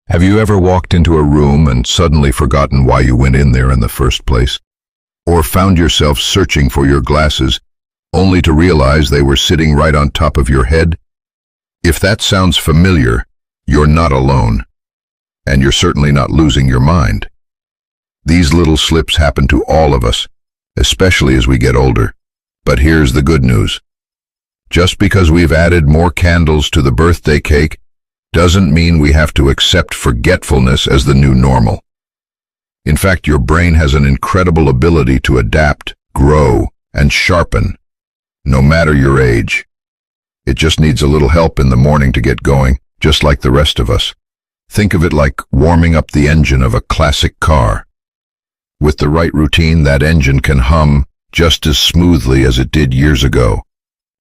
Have you ever walked into a room and suddenly forgotten why you went in there in the first place? Or found yourself searching for your glasses, only to realize they were sitting right on top of your head? If that sounds familiar, you're not alone. And you're certainly not losing your mind. These little slips happen to all of us, especially as we get older. But here's the good news. Just because we've added more candles to the birthday cake doesn't mean we have to accept forgetfulness as the new normal. In fact, your brain has an incredible ability to adapt, grow, and sharpen, no matter your age. It just needs a little help in the morning to get going, just like the rest of us. Think of it like warming up the engine of a classic car. With the right routine, that engine can hum just as smoothly as it did years ago.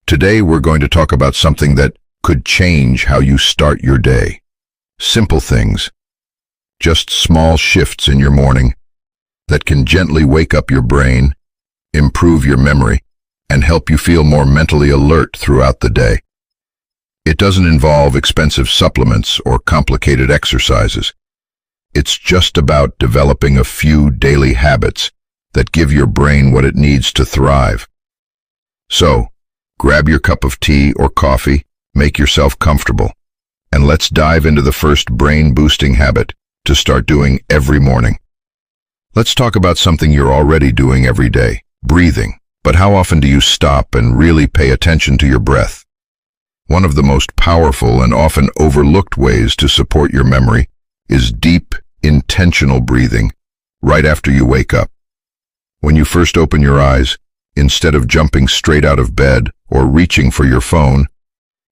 Today, we're going to talk about something that could change how you start your day. Simple things, just small shifts in your morning that can gently wake up your brain, improve your memory, and help you feel more mentally alert throughout the day. It doesn't involve expensive supplements or complicated exercises. It's just about developing a few daily habits that give your brain what it needs to thrive. So, grab your cup of tea or coffee, make yourself comfortable, and let's dive into the first brain-boosting habit to start doing every morning. Let's talk about something you're already doing every day, breathing. But how often do you stop and really pay attention to your breath? One of the most powerful and often overlooked ways to support your memory is deep, intentional breathing right after you wake up. When you first open your eyes, instead of jumping straight out of bed or reaching for your phone,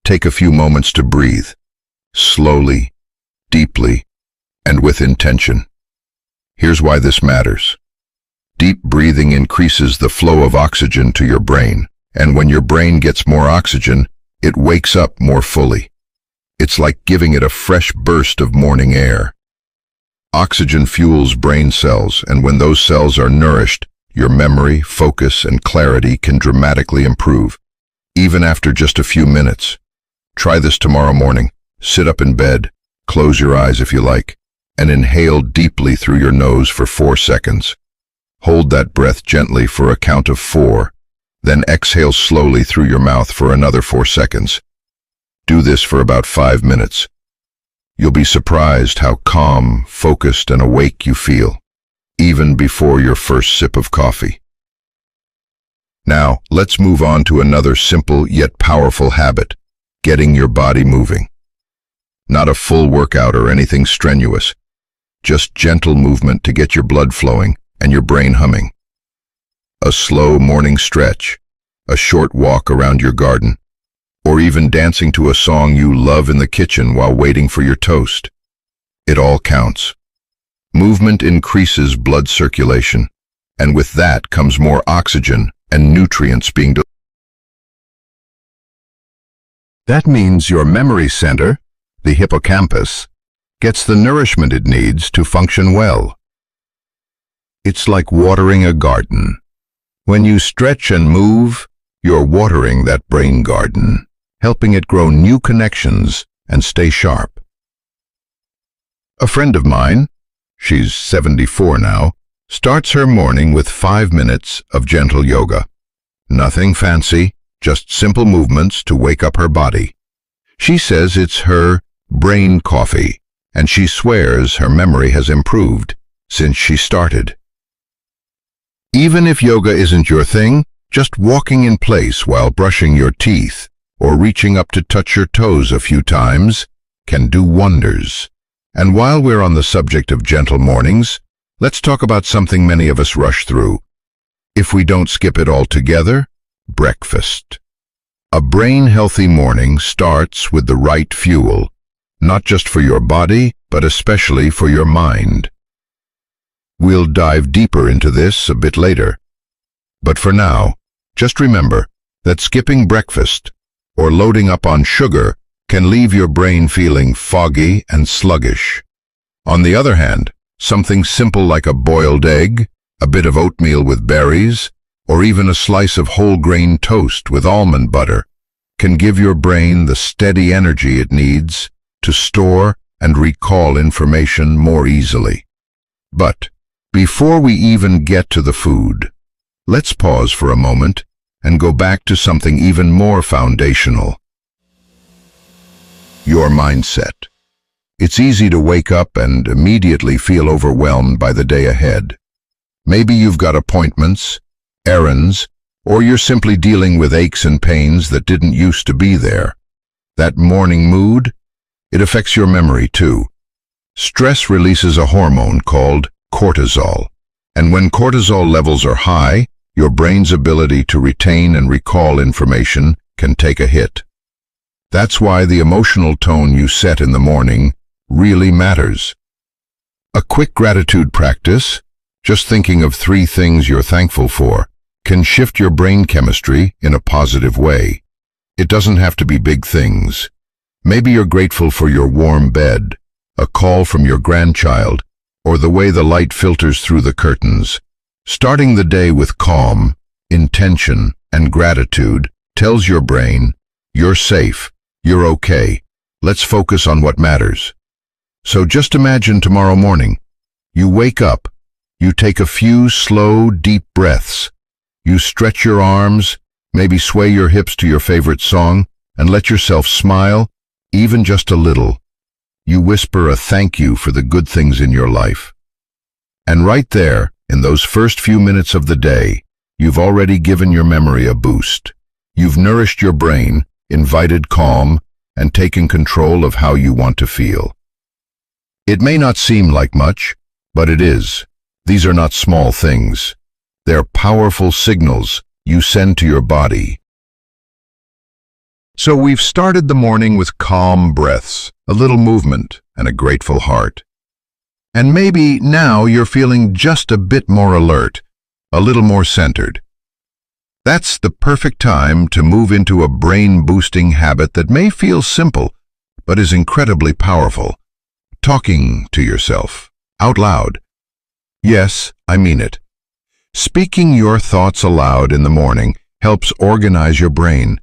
take a few moments to breathe, slowly, deeply, and with intention. Here's why this matters. Deep breathing increases the flow of oxygen to your brain, and when your brain gets more oxygen, it wakes up more fully. It's like giving it a fresh burst of morning air. Oxygen fuels brain cells, and when those cells are nourished, your memory, focus, and clarity can dramatically improve, even after just a few minutes. Try this tomorrow morning. Sit up in bed, close your eyes if you like, and inhale deeply through your nose for 4 seconds. Hold that breath gently for a count of 4, then exhale slowly through your mouth for another 4 seconds. Do this for about 5 minutes. You'll be surprised how calm, focused, and awake you feel, even before your first sip of coffee. Now, let's move on to another simple yet powerful habit, getting your body moving. Not a full workout or anything strenuous, just gentle movement to get your blood flowing and your brain humming. A slow morning stretch, a short walk around your garden, or even dancing to a song you love in the kitchen while waiting for your toast. It all counts. Movement increases blood circulation, and with that comes more oxygen and nutrients being delivered. That means your memory center, the hippocampus, gets the nourishment it needs to function well. It's like watering a garden. When you stretch and move, you're watering that brain garden, helping it grow new connections and stay sharp. A friend of mine, she's 74 now, starts her morning with 5 minutes of gentle yoga. Nothing fancy, just simple movements to wake up her body. She says it's her brain coffee, and she swears her memory has improved since she started. Even if yoga isn't your thing, just walking in place while brushing your teeth or reaching up to touch your toes a few times can do wonders. And while we're on the subject of gentle mornings, let's talk about something many of us rush through. If we don't skip it altogether, breakfast. A brain-healthy morning starts with the right fuel, not just for your body, but especially for your mind. We'll dive deeper into this a bit later. But for now, just remember that skipping breakfast or loading up on sugar can leave your brain feeling foggy and sluggish. On the other hand, something simple like a boiled egg, a bit of oatmeal with berries, or even a slice of whole grain toast with almond butter can give your brain the steady energy it needs to store and recall information more easily. But before we even get to the food, let's pause for a moment and go back to something even more foundational: your mindset. It's easy to wake up and immediately feel overwhelmed by the day ahead. Maybe you've got appointments, errands, or you're simply dealing with aches and pains that didn't used to be there. That morning mood, it affects your memory too. Stress releases a hormone called cortisol, and when cortisol levels are high, your brain's ability to retain and recall information can take a hit. That's why the emotional tone you set in the morning really matters. A quick gratitude practice, just thinking of 3 things you're thankful for, can shift your brain chemistry in a positive way. It doesn't have to be big things. Maybe you're grateful for your warm bed, a call from your grandchild, or the way the light filters through the curtains. Starting the day with calm, intention, and gratitude tells your brain, you're safe, you're okay, let's focus on what matters. So just imagine tomorrow morning. You wake up, you take a few slow, deep breaths. You stretch your arms, maybe sway your hips to your favorite song, and let yourself smile, even just a little. You whisper a thank you for the good things in your life. And right there, in those first few minutes of the day, you've already given your memory a boost. You've nourished your brain, invited calm, and taken control of how you want to feel. It may not seem like much, but it is. These are not small things. They're powerful signals you send to your body. So we've started the morning with calm breaths, a little movement, and a grateful heart. And maybe now you're feeling just a bit more alert, a little more centered. That's the perfect time to move into a brain-boosting habit that may feel simple, but is incredibly powerful. Talking to yourself, out loud. Yes, I mean it. Speaking your thoughts aloud in the morning helps organize your brain,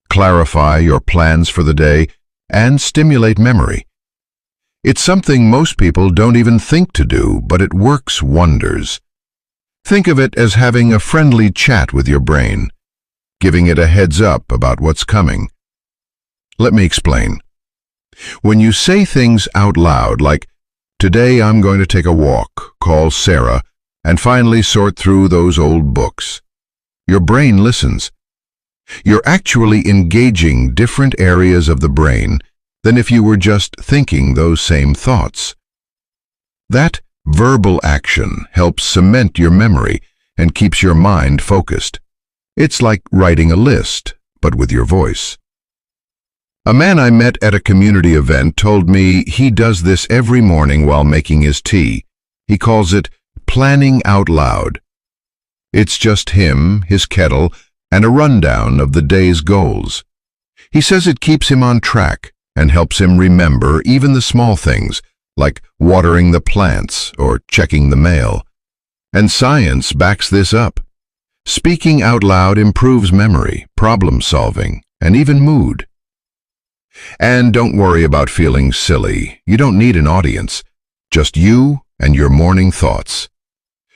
clarify your plans for the day, and stimulate memory. It's something most people don't even think to do, but it works wonders. Think of it as having a friendly chat with your brain, giving it a heads up about what's coming. Let me explain. When you say things out loud, like, "Today I'm going to take a walk, call Sarah, and finally sort through those old books," your brain listens. You're actually engaging different areas of the brain than if you were just thinking those same thoughts. That verbal action helps cement your memory and keeps your mind focused. It's like writing a list, but with your voice. A man I met at a community event told me he does this every morning while making his tea. He calls it planning out loud. It's just him, his kettle, and a rundown of the day's goals. He says it keeps him on track and helps him remember even the small things, like watering the plants or checking the mail. And science backs this up. Speaking out loud improves memory, problem solving, and even mood. And don't worry about feeling silly. You don't need an audience. Just you and your morning thoughts.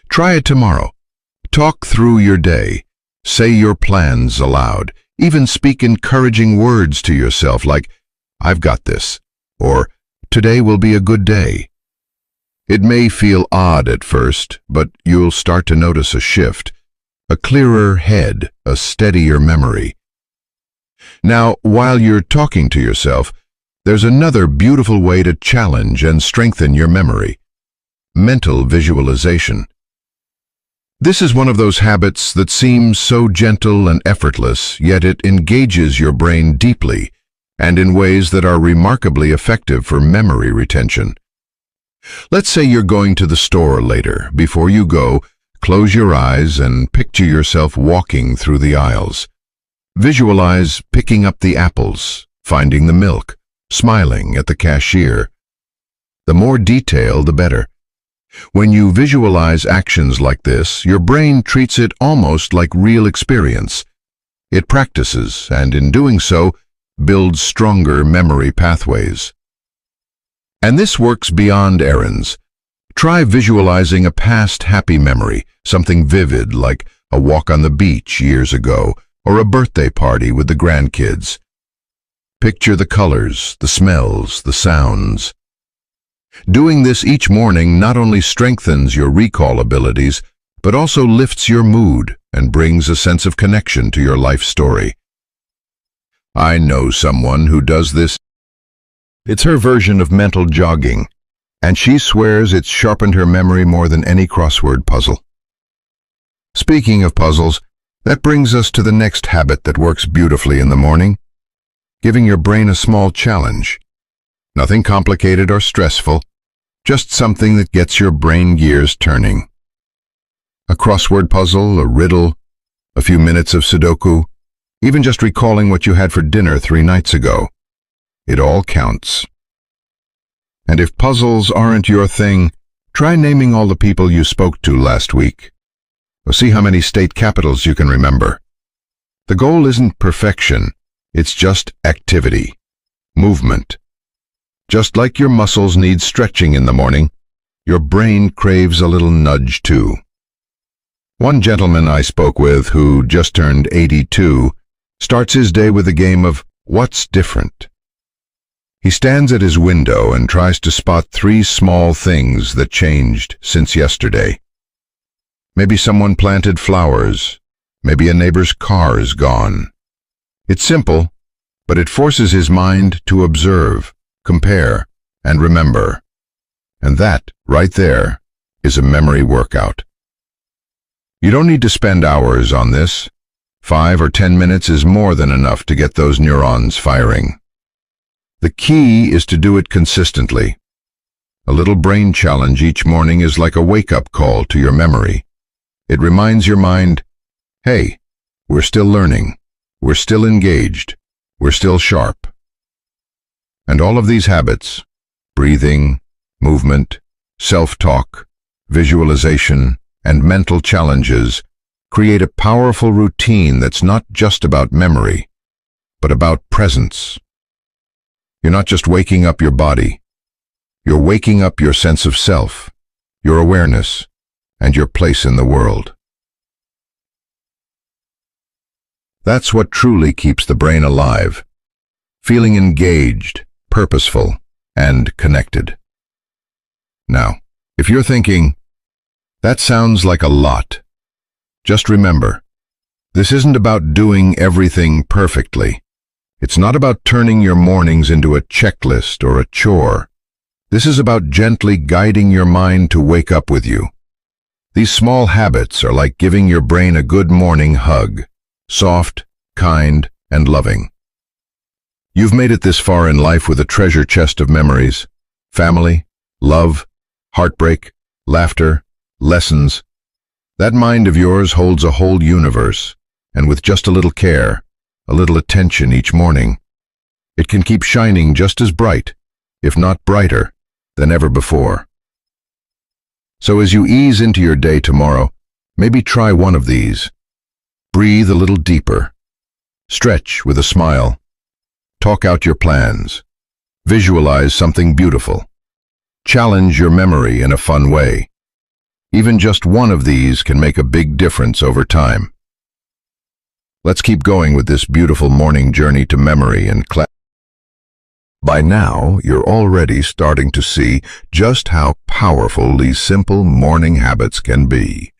Try it tomorrow. Talk through your day. Say your plans aloud. Even speak encouraging words to yourself like, "I've got this," or "Today will be a good day." It may feel odd at first, but you'll start to notice a shift, a clearer head, a steadier memory. Now, while you're talking to yourself, there's another beautiful way to challenge and strengthen your memory: mental visualization. This is one of those habits that seems so gentle and effortless, yet it engages your brain deeply and in ways that are remarkably effective for memory retention. Let's say you're going to the store later. Before you go, close your eyes and picture yourself walking through the aisles. Visualize picking up the apples, finding the milk, smiling at the cashier. The more detail, the better. When you visualize actions like this, your brain treats it almost like real experience. It practices, and in doing so, builds stronger memory pathways. And this works beyond errands. Try visualizing a past happy memory, something vivid like a walk on the beach years ago or a birthday party with the grandkids. Picture the colors, the smells, the sounds. Doing this each morning not only strengthens your recall abilities, but also lifts your mood and brings a sense of connection to your life story. I know someone who does this. It's her version of mental jogging, and she swears it's sharpened her memory more than any crossword puzzle. Speaking of puzzles, that brings us to the next habit that works beautifully in the morning, giving your brain a small challenge. Nothing complicated or stressful, just something that gets your brain gears turning. A crossword puzzle, a riddle, a few minutes of Sudoku, even just recalling what you had for dinner 3 nights ago. It all counts. And if puzzles aren't your thing, try naming all the people you spoke to last week. Or see how many state capitals you can remember. The goal isn't perfection, it's just activity, movement. Just like your muscles need stretching in the morning, your brain craves a little nudge too. One gentleman I spoke with, who just turned 82, starts his day with a game of What's Different? He stands at his window and tries to spot 3 small things that changed since yesterday. Maybe someone planted flowers. Maybe a neighbor's car is gone. It's simple, but it forces his mind to observe, compare, and remember. And that, right there, is a memory workout. You don't need to spend hours on this. 5 or 10 minutes is more than enough to get those neurons firing. The key is to do it consistently. A little brain challenge each morning is like a wake-up call to your memory. It reminds your mind, hey, we're still learning, we're still engaged, we're still sharp. And all of these habits, breathing, movement, self-talk, visualization, and mental challenges, create a powerful routine that's not just about memory, but about presence. You're not just waking up your body, you're waking up your sense of self, your awareness, and your place in the world. That's what truly keeps the brain alive, feeling engaged, purposeful, and connected. Now, if you're thinking, that sounds like a lot, just remember, this isn't about doing everything perfectly. It's not about turning your mornings into a checklist or a chore. This is about gently guiding your mind to wake up with you. These small habits are like giving your brain a good morning hug, soft, kind, and loving. You've made it this far in life with a treasure chest of memories, family, love, heartbreak, laughter, lessons. That mind of yours holds a whole universe, and with just a little care, a little attention each morning, it can keep shining just as bright, if not brighter, than ever before. So as you ease into your day tomorrow, maybe try one of these. Breathe a little deeper. Stretch with a smile. Talk out your plans. Visualize something beautiful. Challenge your memory in a fun way. Even just one of these can make a big difference over time. Let's keep going with this beautiful morning journey to memory and clarity. By now, you're already starting to see just how powerful these simple morning habits can be.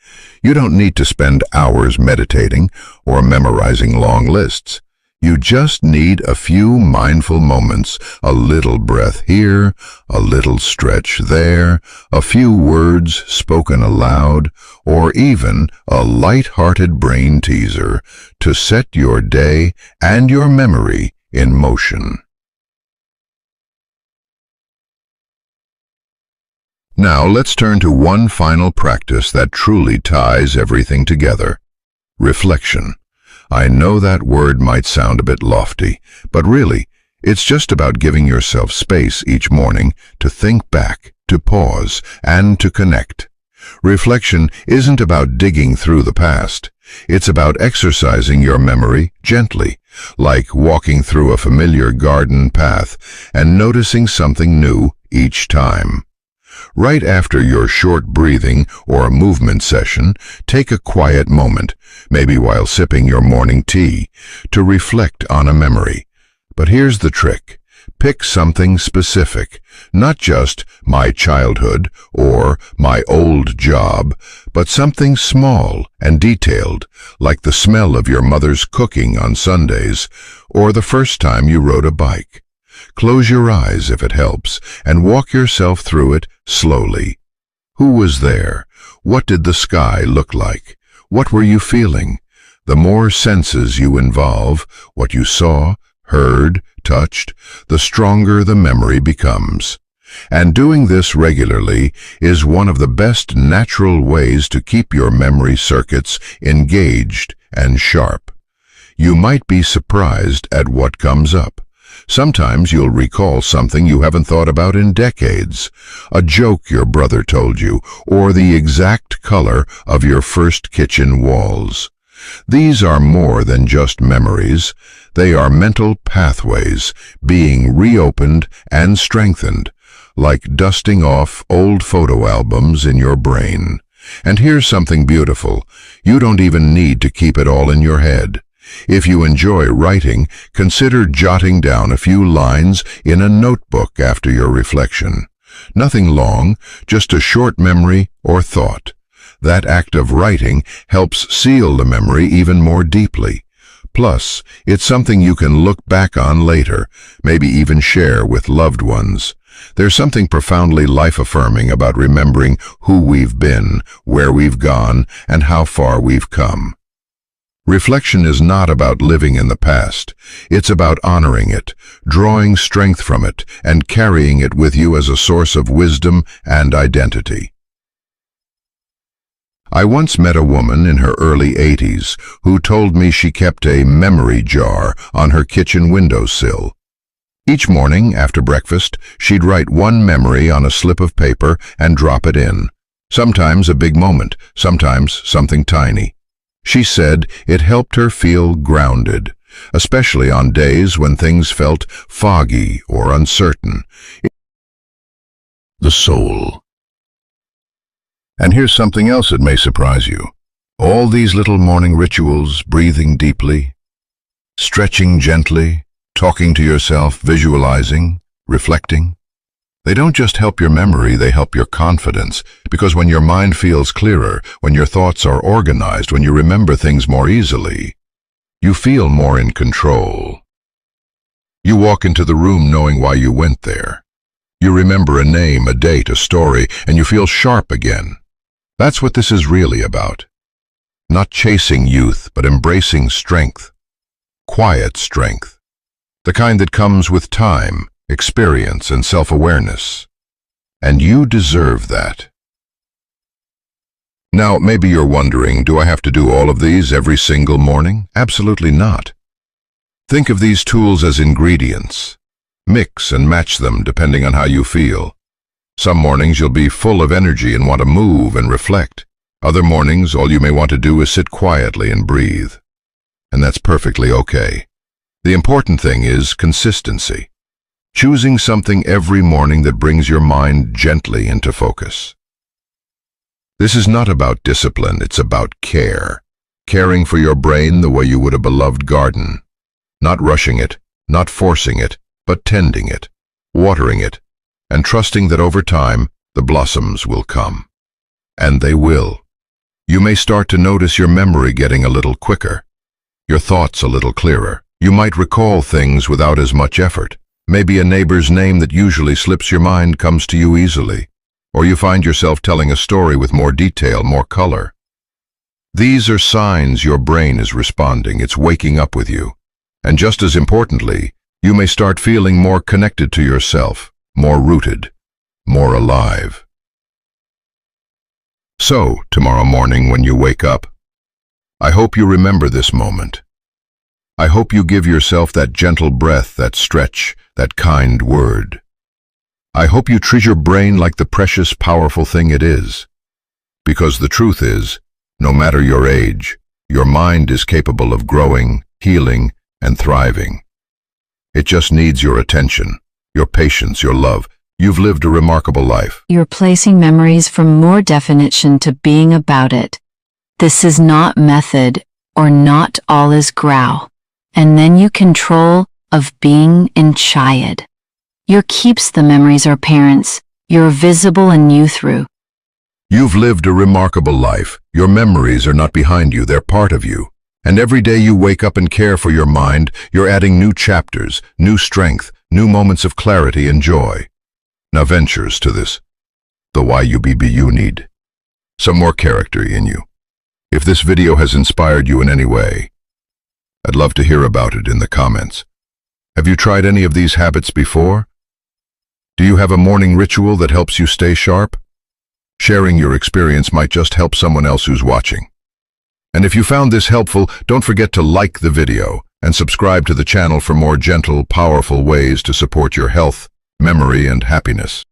You don't need to spend hours meditating or memorizing long lists. You just need a few mindful moments, a little breath here, a little stretch there, a few words spoken aloud, or even a light-hearted brain teaser to set your day and your memory in motion. Now let's turn to one final practice that truly ties everything together: reflection. I know that word might sound a bit lofty, but really, it's just about giving yourself space each morning to think back, to pause, and to connect. Reflection isn't about digging through the past. It's about exercising your memory gently, like walking through a familiar garden path and noticing something new each time. Right after your short breathing or a movement session, take a quiet moment, maybe while sipping your morning tea, to reflect on a memory. But here's the trick. Pick something specific, not just my childhood or my old job, but something small and detailed, like the smell of your mother's cooking on Sundays, or the first time you rode a bike. Close your eyes if it helps, and walk yourself through it slowly. Who was there? What did the sky look like? What were you feeling? The more senses you involve, what you saw, heard, touched, the stronger the memory becomes. And doing this regularly is one of the best natural ways to keep your memory circuits engaged and sharp. You might be surprised at what comes up. Sometimes you'll recall something you haven't thought about in decades, a joke your brother told you, or the exact color of your first kitchen walls. These are more than just memories. They are mental pathways being reopened and strengthened, like dusting off old photo albums in your brain. And here's something beautiful. You don't even need to keep it all in your head. If you enjoy writing, consider jotting down a few lines in a notebook after your reflection. Nothing long, just a short memory or thought. That act of writing helps seal the memory even more deeply. Plus, it's something you can look back on later, maybe even share with loved ones. There's something profoundly life-affirming about remembering who we've been, where we've gone, and how far we've come. Reflection is not about living in the past. It's about honoring it, drawing strength from it, and carrying it with you as a source of wisdom and identity. I once met a woman in her early 80s who told me she kept a memory jar on her kitchen windowsill. Each morning, after breakfast, she'd write one memory on a slip of paper and drop it in. Sometimes a big moment, sometimes something tiny. She said it helped her feel grounded, especially on days when things felt foggy or uncertain. The soul. And here's something else that may surprise you. All these little morning rituals, breathing deeply, stretching gently, talking to yourself, visualizing, reflecting, they don't just help your memory, they help your confidence, because when your mind feels clearer, when your thoughts are organized, when you remember things more easily, you feel more in control. You walk into the room knowing why you went there. You remember a name, a date, a story, and you feel sharp again. That's what this is really about. Not chasing youth, but embracing strength. Quiet strength. The kind that comes with time, experience, and self-awareness. And you deserve that. Now, maybe you're wondering, do I have to do all of these every single morning? Absolutely not. Think of these tools as ingredients. Mix and match them depending on how you feel. Some mornings you'll be full of energy and want to move and reflect. Other mornings, all you may want to do is sit quietly and breathe. And that's perfectly okay. The important thing is consistency. Choosing something every morning that brings your mind gently into focus. This is not about discipline, it's about care. Caring for your brain the way you would a beloved garden. Not rushing it, not forcing it, but tending it, watering it, and trusting that over time the blossoms will come. And they will. You may start to notice your memory getting a little quicker, your thoughts a little clearer. You might recall things without as much effort. Maybe a neighbor's name that usually slips your mind comes to you easily, or you find yourself telling a story with more detail, more color. These are signs your brain is responding, it's waking up with you. And just as importantly, you may start feeling more connected to yourself, more rooted, more alive. So, tomorrow morning when you wake up, I hope you remember this moment. I hope you give yourself that gentle breath, that stretch, that kind word. I hope you treat your brain like the precious, powerful thing it is. Because the truth is, no matter your age, your mind is capable of growing, healing, and thriving. It just needs your attention, your patience, your love. You've lived a remarkable life. You're placing memories from more definition to being about it. This is not method or not all is grow. And then you control of being enchayed. Your keeps the memories are parents. You're visible and you through. You've lived a remarkable life. Your memories are not behind you, they're part of you. And every day you wake up and care for your mind, you're adding new chapters, new strength, new moments of clarity and joy. Now ventures to this. The why you need. Some more character in you. If this video has inspired you in any way, I'd love to hear about it in the comments. Have you tried any of these habits before? Do you have a morning ritual that helps you stay sharp? Sharing your experience might just help someone else who's watching. And if you found this helpful, don't forget to like the video and subscribe to the channel for more gentle, powerful ways to support your health, memory, and happiness.